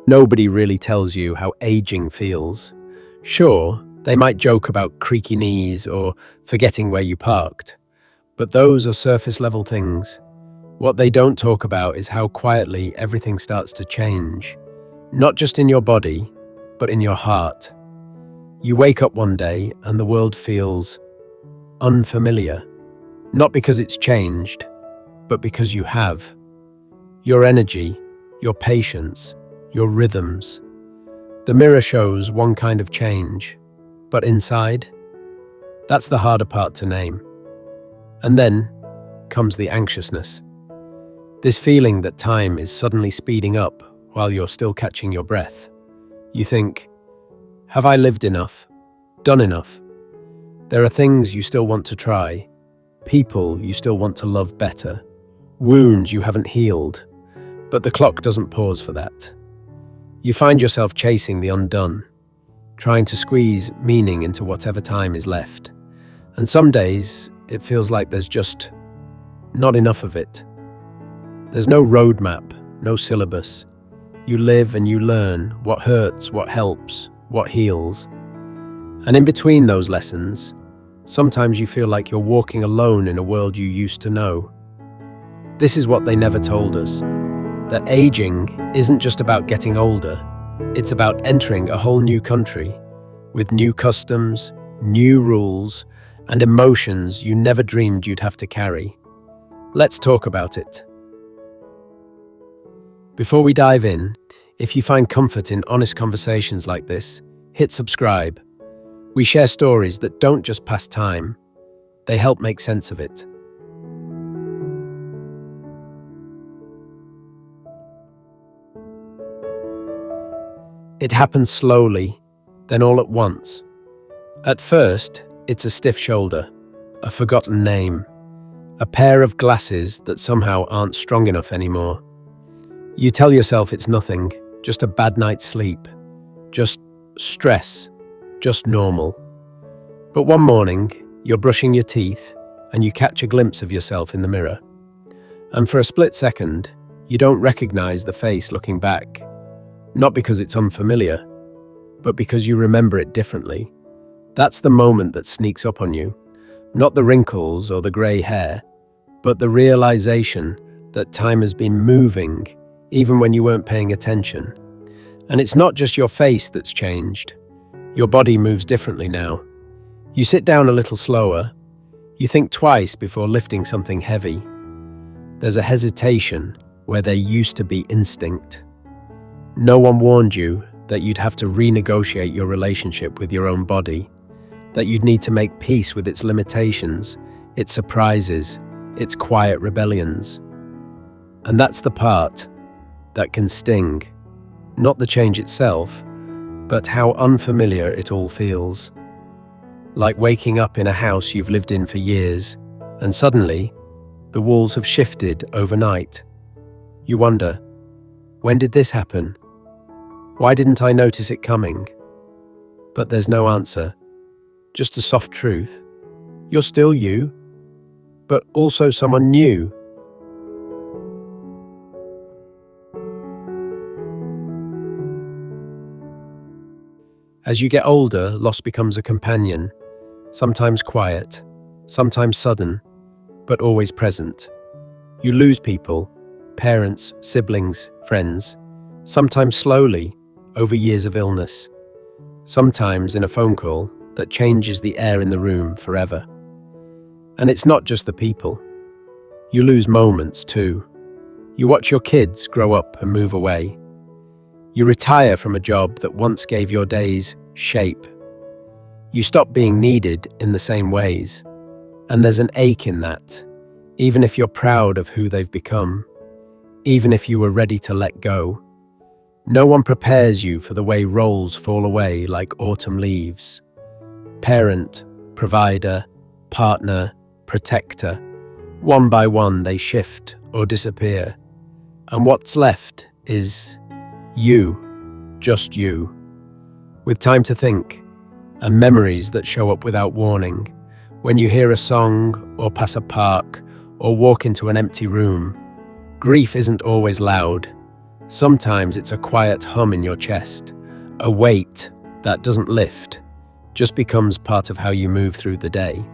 Nobody really tells you how aging feels. Sure, they might joke about creaky knees or forgetting where you parked, but those are surface level things. What they don't talk about is how quietly everything starts to change. Not just in your body, but in your heart. You wake up one day and the world feels unfamiliar. Not because it's changed, but because you have. Your energy, your patience, your rhythms. The mirror shows one kind of change, but inside, that's the harder part to name. And then comes the anxiousness. This feeling that time is suddenly speeding up while you're still catching your breath. You think, have I lived enough? Done enough? There are things you still want to try, people you still want to love better, wounds you haven't healed, but the clock doesn't pause for that. You find yourself chasing the undone, trying to squeeze meaning into whatever time is left. And some days, it feels like there's just not enough of it. There's no roadmap, no syllabus. You live and you learn what hurts, what helps, what heals. And in between those lessons, sometimes you feel like you're walking alone in a world you used to know. This is what they never told us, that aging isn't just about getting older, it's about entering a whole new country with new customs, new rules, and emotions you never dreamed you'd have to carry. Let's talk about it. Before we dive in, if you find comfort in honest conversations like this, hit subscribe. We share stories that don't just pass time, they help make sense of it. It happens slowly, then all at once. At first, it's a stiff shoulder, a forgotten name, a pair of glasses that somehow aren't strong enough anymore. You tell yourself it's nothing, just a bad night's sleep, just stress, just normal. But one morning, you're brushing your teeth and you catch a glimpse of yourself in the mirror. And for a split second, you don't recognize the face looking back. Not because it's unfamiliar, but because you remember it differently. That's the moment that sneaks up on you. Not the wrinkles or the grey hair, but the realization that time has been moving even when you weren't paying attention. And it's not just your face that's changed. Your body moves differently now. You sit down a little slower. You think twice before lifting something heavy. There's a hesitation where there used to be instinct. No one warned you that you'd have to renegotiate your relationship with your own body, that you'd need to make peace with its limitations, its surprises, its quiet rebellions. And that's the part that can sting. Not the change itself, but how unfamiliar it all feels. Like waking up in a house you've lived in for years, and suddenly, the walls have shifted overnight. You wonder, when did this happen? Why didn't I notice it coming? But there's no answer, just a soft truth. You're still you, but also someone new. As you get older, loss becomes a companion, sometimes quiet, sometimes sudden, but always present. You lose people, parents, siblings, friends, sometimes slowly, over years of illness, sometimes in a phone call that changes the air in the room forever. And it's not just the people. You lose moments too. You watch your kids grow up and move away. You retire from a job that once gave your days shape. You stop being needed in the same ways. And there's an ache in that, even if you're proud of who they've become, even if you were ready to let go. No one prepares you for the way roles fall away like autumn leaves. Parent, provider, partner, protector. One by one they shift or disappear. And what's left is you, just you, with time to think, and memories that show up without warning. When you hear a song, or pass a park, or walk into an empty room, grief isn't always loud. Sometimes it's a quiet hum in your chest, a weight that doesn't lift, just becomes part of how you move through the day.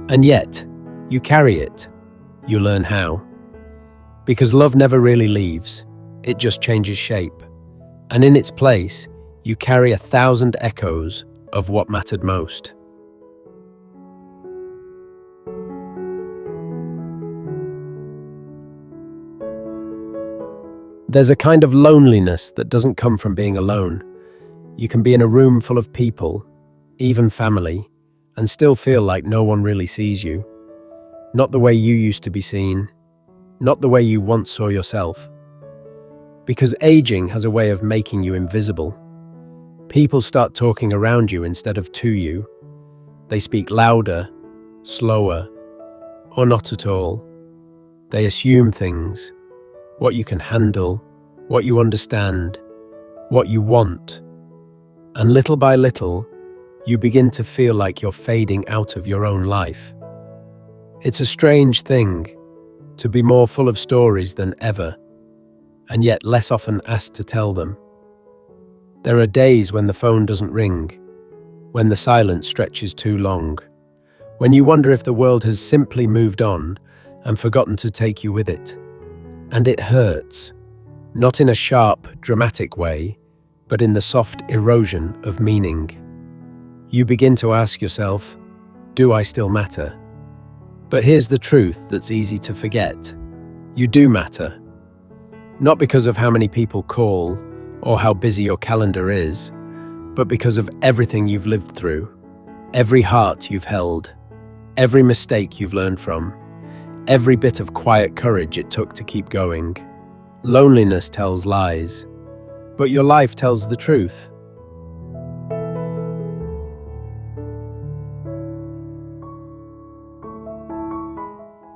And yet, you carry it. You learn how. Because love never really leaves, it just changes shape. And in its place, you carry 1,000 echoes of what mattered most. There's a kind of loneliness that doesn't come from being alone. You can be in a room full of people, even family, and still feel like no one really sees you. Not the way you used to be seen, not the way you once saw yourself. Because aging has a way of making you invisible. People start talking around you instead of to you. They speak louder, slower, or not at all. They assume things, what you can handle, what you understand, what you want. And little by little, you begin to feel like you're fading out of your own life. It's a strange thing to be more full of stories than ever, and yet less often asked to tell them. There are days when the phone doesn't ring, when the silence stretches too long, when you wonder if the world has simply moved on and forgotten to take you with it. And it hurts, not in a sharp, dramatic way, but in the soft erosion of meaning. You begin to ask yourself, do I still matter? But here's the truth that's easy to forget. You do matter. Not because of how many people call or how busy your calendar is, but because of everything you've lived through, every heart you've held, every mistake you've learned from, every bit of quiet courage it took to keep going. Loneliness tells lies, but your life tells the truth.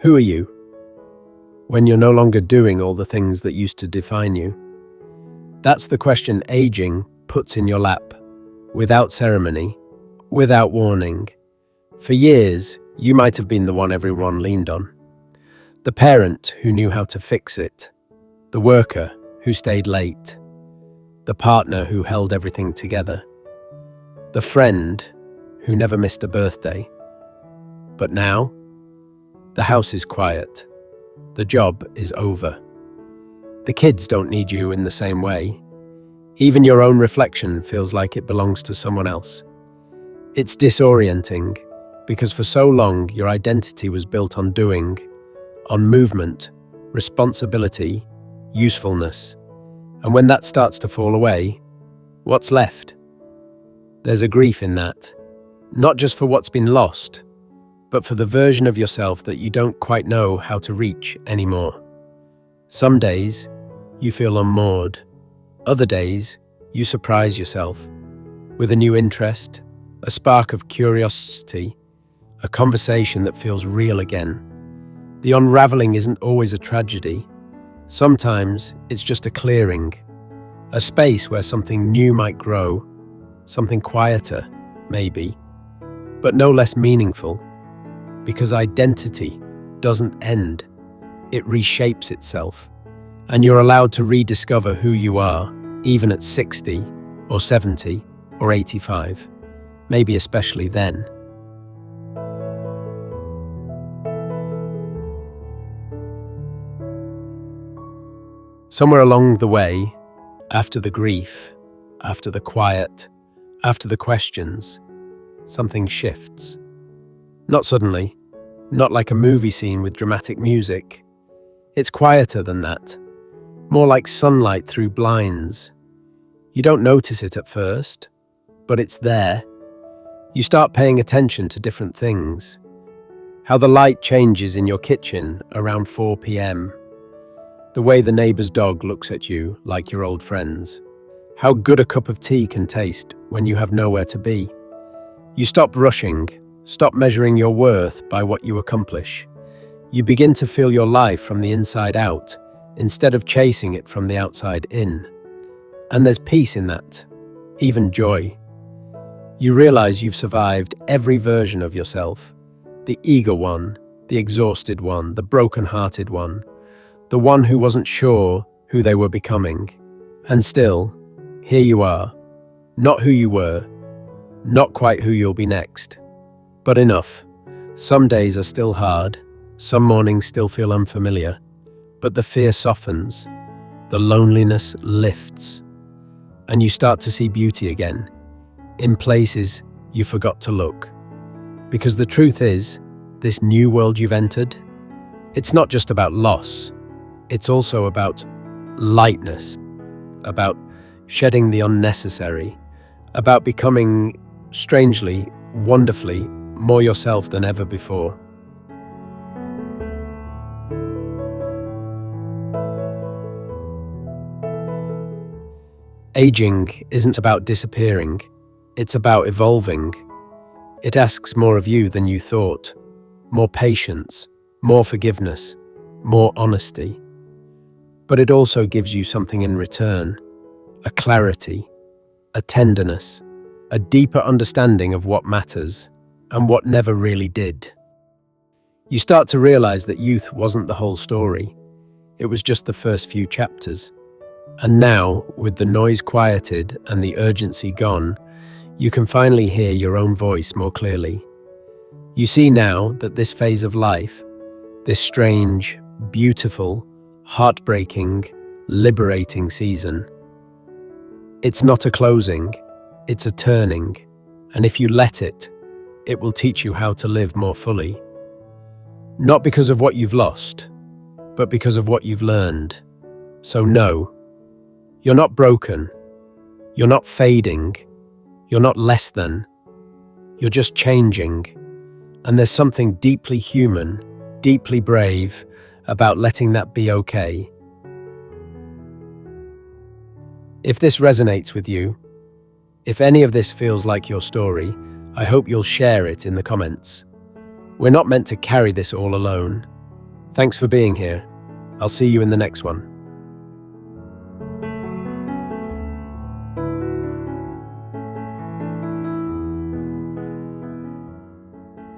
Who are you when you're no longer doing all the things that used to define you? That's the question aging puts in your lap, without ceremony, without warning. For years, you might have been the one everyone leaned on. The parent who knew how to fix it. The worker who stayed late. The partner who held everything together. The friend who never missed a birthday. But now, the house is quiet. The job is over. The kids don't need you in the same way. Even your own reflection feels like it belongs to someone else. It's disorienting, because for so long your identity was built on doing, on movement, responsibility, usefulness. And when that starts to fall away, what's left? There's a grief in that, not just for what's been lost, but for the version of yourself that you don't quite know how to reach anymore. Some days, you feel unmoored. Other days, you surprise yourself with a new interest, a spark of curiosity, a conversation that feels real again. The unraveling isn't always a tragedy. Sometimes it's just a clearing, a space where something new might grow, something quieter, maybe, but no less meaningful. Because identity doesn't end, it reshapes itself. And you're allowed to rediscover who you are, even at 60 or 70 or 85, maybe especially then. Somewhere along the way, after the grief, after the quiet, after the questions, something shifts. Not suddenly, not like a movie scene with dramatic music. It's quieter than that, more like sunlight through blinds. You don't notice it at first, but it's there. You start paying attention to different things. How the light changes in your kitchen around 4 p.m. The way the neighbor's dog looks at you like your old friends. How good a cup of tea can taste when you have nowhere to be. You stop rushing. Stop measuring your worth by what you accomplish. You begin to feel your life from the inside out, instead of chasing it from the outside in. And there's peace in that, even joy. You realize you've survived every version of yourself. The eager one, the exhausted one, the broken-hearted one. The one who wasn't sure who they were becoming. And still, here you are, not who you were, not quite who you'll be next. But enough. Some days are still hard, some mornings still feel unfamiliar, but the fear softens, the loneliness lifts, and you start to see beauty again, in places you forgot to look. Because the truth is, this new world you've entered, it's not just about loss, it's also about lightness, about shedding the unnecessary, about becoming, strangely, wonderfully, more yourself than ever before. Aging isn't about disappearing, it's about evolving. It asks more of you than you thought, more patience, more forgiveness, more honesty. But it also gives you something in return, a clarity, a tenderness, a deeper understanding of what matters and what never really did. You start to realize that youth wasn't the whole story. It was just the first few chapters. And now, with the noise quieted and the urgency gone, you can finally hear your own voice more clearly. You see now that this phase of life, this strange, beautiful, heartbreaking, liberating season, it's not a closing, it's a turning. And if you let it, it will teach you how to live more fully. Not because of what you've lost, but because of what you've learned. So no, you're not broken, you're not fading, you're not less than, you're just changing. And there's something deeply human, deeply brave about letting that be okay. If this resonates with you, if any of this feels like your story, I hope you'll share it in the comments. We're not meant to carry this all alone. Thanks for being here. I'll see you in the next one.